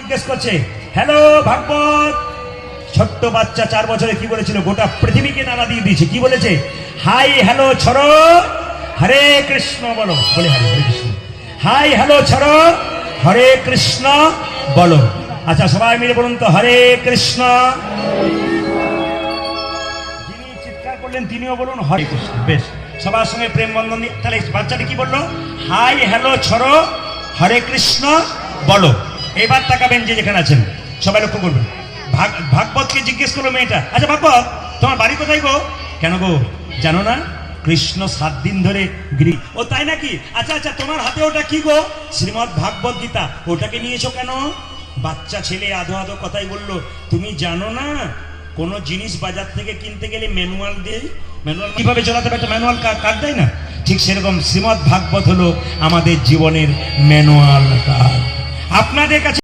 জিজ্ঞেস করছে, হ্যালো ভাগবত। ছোট্ট বাচ্চা 4 বছরে কি বলেছিল? গোটা পৃথিবীকে নাড়া দিয়ে দিয়েছে। কি বলেছে? হাই হ্যালো ছড়ো, হরে কৃষ্ণ বলো। বলে হরে হরে কৃষ্ণ। হাই হ্যালো ছড়ো, হরে কৃষ্ণ বলো। আচ্ছা সবাই মিলে বলুন তো, হরে কৃষ্ণ। যিনি চিৎকার করলেন তিনিও বলুন হরে কৃষ্ণ। বেশ, সবার সঙ্গে প্রেম বন্ধন দিয়ে। তাহলে বাচ্চাটি কি বললো? হাই হ্যালো ছড়ো, হরে কৃষ্ণ বলো। এবার তাকাবেন যে যেখানে আছেন, সবাই লক্ষ্য করবেন। ভাগবতকে জিজ্ঞেস করলো মেয়েটা, আচ্ছা ভাগবত তোমার বাড়ি কোথায় গো? কেন গো জানো না কৃষ্ণ 7 দিন ধরে গিরি? ও তাই নাকি? আচ্ছা আচ্ছা, তোমার হাতে ওটা কি গো? শ্রীমদ্ ভাগবত গীতা। ওটাকে নিয়েছো কেন? বাচ্চা ছেলে আধো আধো কথাই বললো, তুমি জানো না কোন জিনিস বাজার থেকে কিনতে গেলে ম্যানুয়াল দেয়। ম্যানুয়াল কিভাবে চালাতে হবে একটা ম্যানুয়াল কার্ড দেয় না? ঠিক সেরকম শ্রীমদ্ ভাগবত হলো আমাদের জীবনের ম্যানুয়াল কার্ড। আপনাদের কাছে